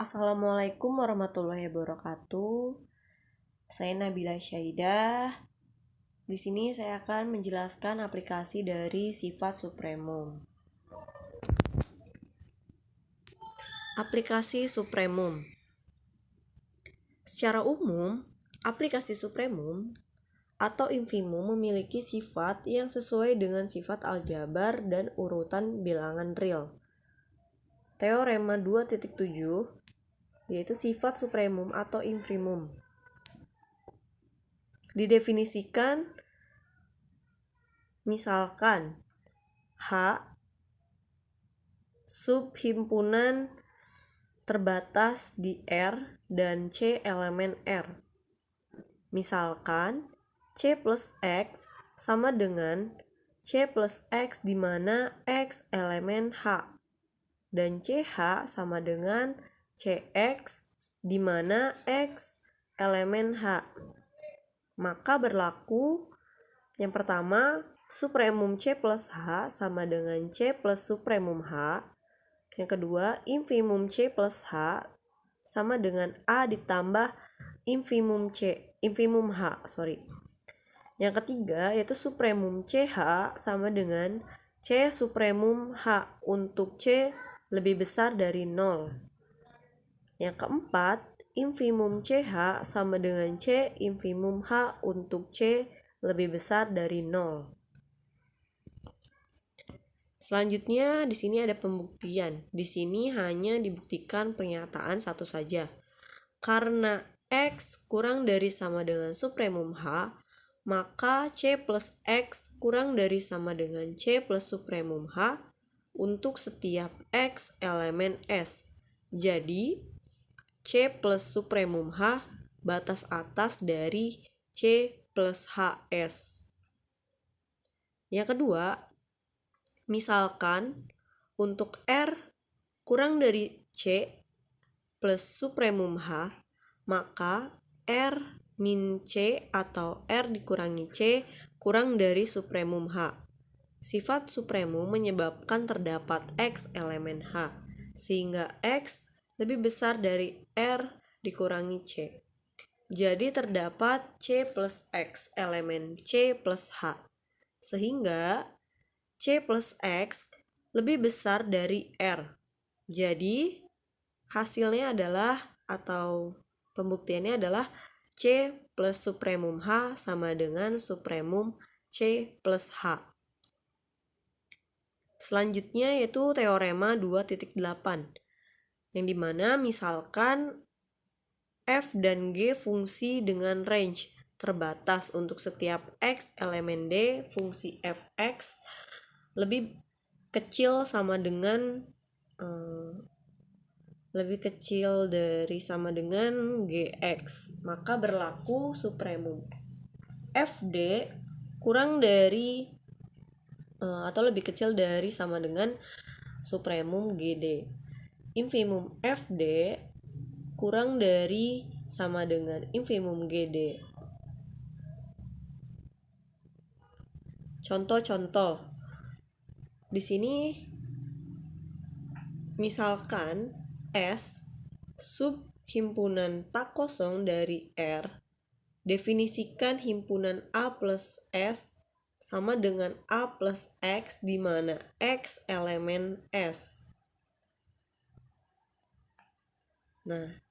Assalamualaikum warahmatullahi wabarakatuh. Saya Nabila Syaidah. Di sini saya akan menjelaskan aplikasi dari sifat supremum. Aplikasi supremum. Secara umum, aplikasi supremum atau infimum memiliki sifat yang sesuai dengan sifat aljabar dan urutan bilangan real. Teorema 2.7 yaitu sifat supremum atau infimum. Didefinisikan misalkan H subhimpunan terbatas di R dan C elemen R. Misalkan C plus X sama dengan C plus X di mana X elemen H dan CH sama dengan CX di mana X elemen H. Maka berlaku yang pertama, supremum C plus H sama dengan C plus supremum H. Yang kedua, infimum C plus H sama dengan A ditambah infimum H. Yang ketiga yaitu supremum CH sama dengan C supremum H untuk C lebih besar dari 0. Yang keempat, infimum CH sama dengan C infimum H untuk C lebih besar dari 0. Selanjutnya di sini ada pembuktian. Di sini hanya dibuktikan pernyataan satu saja. Karena X kurang dari sama dengan supremum H, maka C plus X kurang dari sama dengan C plus supremum H untuk setiap X elemen S. Jadi C plus supremum H batas atas dari C plus HS. Yang kedua, misalkan untuk R kurang dari C plus supremum H, maka R min C atau R dikurangi C kurang dari supremum H. Sifat supremum menyebabkan terdapat X elemen H, sehingga X lebih besar dari R dikurangi C. Jadi terdapat C plus X elemen C plus H, sehingga C plus X lebih besar dari R. Jadi hasilnya adalah atau pembuktiannya adalah C plus supremum H sama dengan supremum C plus H. Selanjutnya yaitu teorema 2.8 yang dimana misalkan F dan G fungsi dengan range terbatas untuk setiap X elemen D, fungsi Fx lebih kecil dari sama dengan Gx, maka berlaku supremum Fd kurang dari atau lebih kecil dari sama dengan supremum Gd. Infimum Fd kurang dari sama dengan infimum Gd. Contoh-contoh. Di sini misalkan S sub himpunan tak kosong dari R, definisikan himpunan A plus S sama dengan A plus X di mana X elemen S. Nah,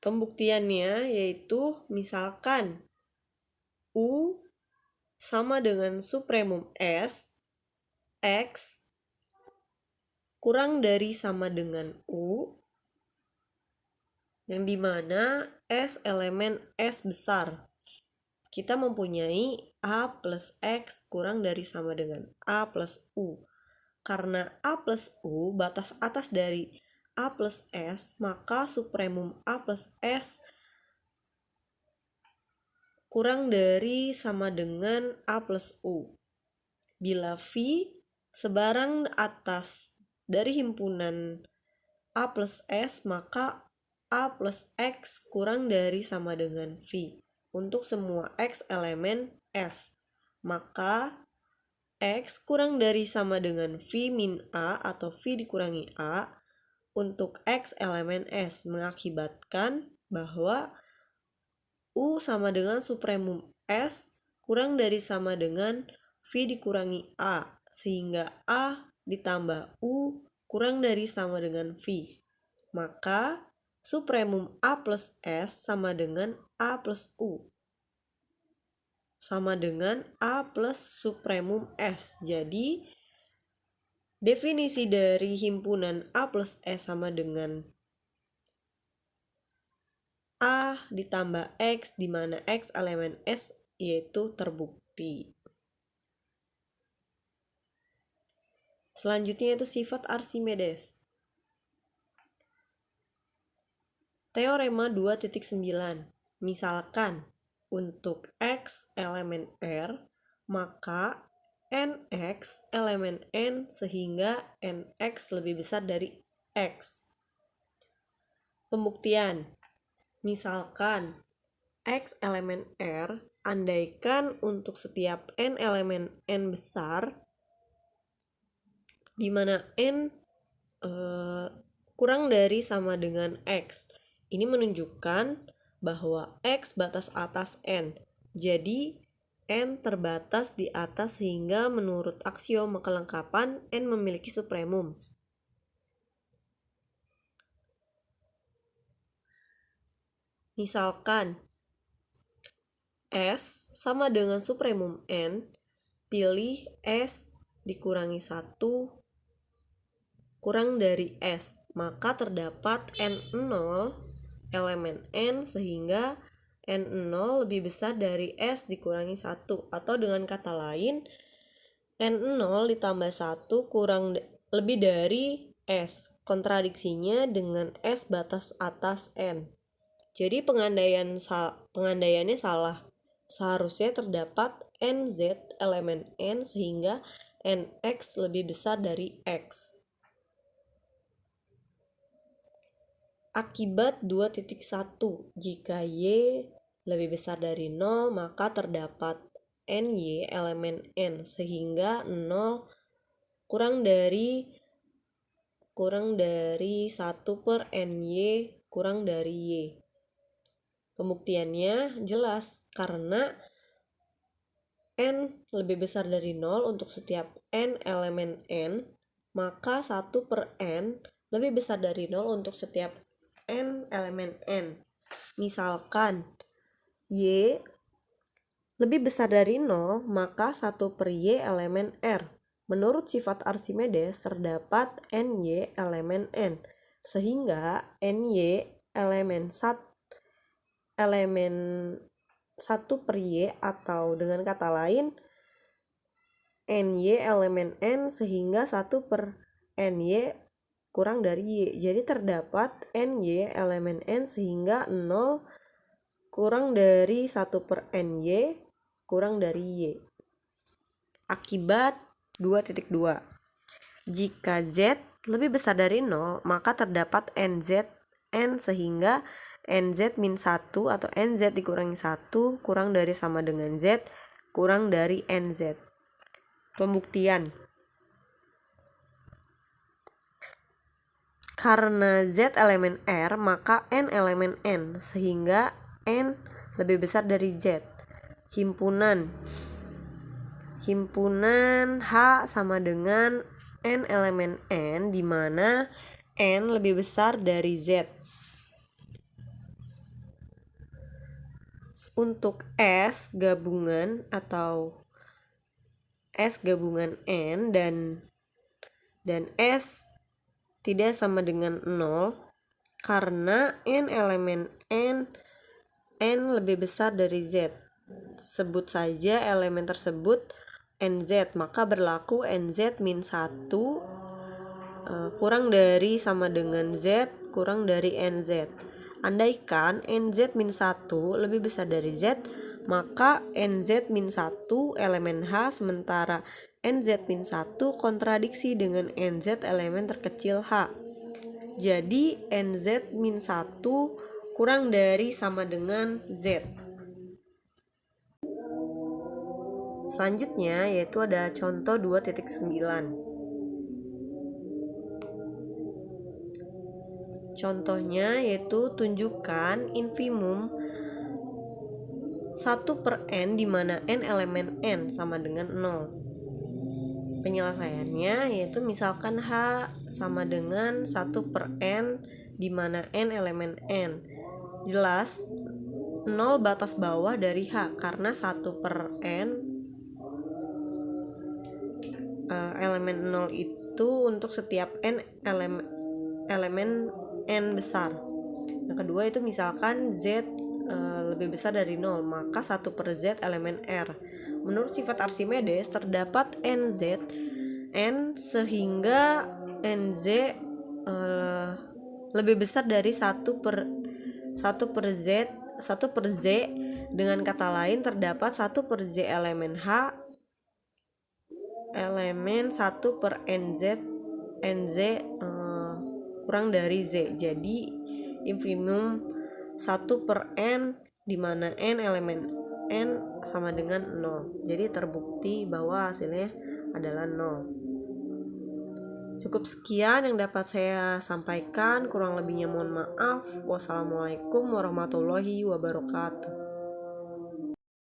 pembuktiannya yaitu misalkan U sama dengan supremum S, X kurang dari sama dengan U, yang dimana S elemen S besar. Kita mempunyai A plus X kurang dari sama dengan A plus U. Karena A plus U batas atas dari A plus S, maka supremum A plus S kurang dari sama dengan A plus U. Bila V sebarang atas dari himpunan A plus S, maka A plus X kurang dari sama dengan V untuk semua X elemen S. Maka X kurang dari sama dengan V min A atau V dikurangi A untuk X elemen S, mengakibatkan bahwa U sama dengan supremum S kurang dari sama dengan V dikurangi A, sehingga A ditambah U kurang dari sama dengan V. Maka supremum A plus S sama dengan A plus U, sama dengan A plus supremum S. Jadi definisi dari himpunan A plus S sama dengan A ditambah X, di mana X elemen S yaitu terbukti. Selanjutnya itu sifat Archimedes. Teorema 2.9. Misalkan untuk X elemen R, maka NX elemen N sehingga NX lebih besar dari X. Pembuktian. Misalkan X elemen R, andaikan untuk setiap N elemen N besar, di mana N kurang dari sama dengan X. Ini menunjukkan bahwa X batas atas N. Jadi N terbatas di atas sehingga menurut aksioma kelengkapan N memiliki supremum. Misalkan S sama dengan supremum N, pilih S dikurangi 1 kurang dari S, maka terdapat N0 elemen N sehingga N0 lebih besar dari S dikurangi 1, atau dengan kata lain N0 ditambah 1 kurang lebih dari S, kontradiksinya dengan S batas atas N. Jadi pengandaiannya salah. Seharusnya terdapat NZ elemen N sehingga NX lebih besar dari X. Akibat 2.1. Jika Y lebih besar dari 0, maka terdapat NY elemen N sehingga 0 kurang dari 1 per NY kurang dari Y. Pembuktiannya jelas karena N lebih besar dari 0 untuk setiap N elemen N, maka 1 per N lebih besar dari 0 untuk setiap N elemen N. Misalkan Y lebih besar dari 0, maka 1 per Y elemen R. Menurut sifat Archimedes terdapat NY elemen N, sehingga NY elemen 1 per Y, atau dengan kata lain NY elemen N sehingga 1 per NY kurang dari Y. Jadi terdapat NY elemen N sehingga 0 kurang dari 1 per NY kurang dari Y. Akibat 2.2. Jika Z lebih besar dari 0, maka terdapat NZ N sehingga NZ min 1 atau NZ dikurangi 1 kurang dari sama dengan Z kurang dari NZ. Pembuktian. Karena Z elemen R, maka N elemen N sehingga N lebih besar dari Z. Himpunan H sama dengan N elemen N, di mana N lebih besar dari Z. Untuk S gabungan atau S gabungan N dan S tidak sama dengan 0 karena N elemen N lebih besar dari Z. Sebut saja elemen tersebut NZ, maka berlaku NZ min 1 kurang dari sama dengan Z kurang dari NZ. Andaikan NZ min 1 lebih besar dari Z, maka NZ min 1 elemen H, sementara NZ min 1 kontradiksi dengan NZ elemen terkecil H. Jadi NZ min 1 kurang dari sama dengan Z. Selanjutnya yaitu ada contoh 2.9. Contohnya yaitu tunjukkan infimum 1/n di mana n elemen n sama dengan 0. Penyelesaiannya yaitu misalkan H sama dengan 1/n di mana n elemen n. Jelas 0 batas bawah dari H karena 1/n elemen 0 itu untuk setiap n elemen n besar. Yang kedua itu misalkan Z lebih besar dari 0, maka 1/Z elemen R. Menurut sifat Archimedes terdapat NZ n sehingga NZ lebih besar dari 1/Z. Dengan kata lain terdapat 1/Z elemen H elemen 1/NZ kurang dari Z. Jadi infimum 1/n di mana n elemen n sama dengan 0. Jadi terbukti bahwa hasilnya adalah 0. Cukup sekian yang dapat saya sampaikan, kurang lebihnya mohon maaf. Wassalamualaikum warahmatullahi wabarakatuh.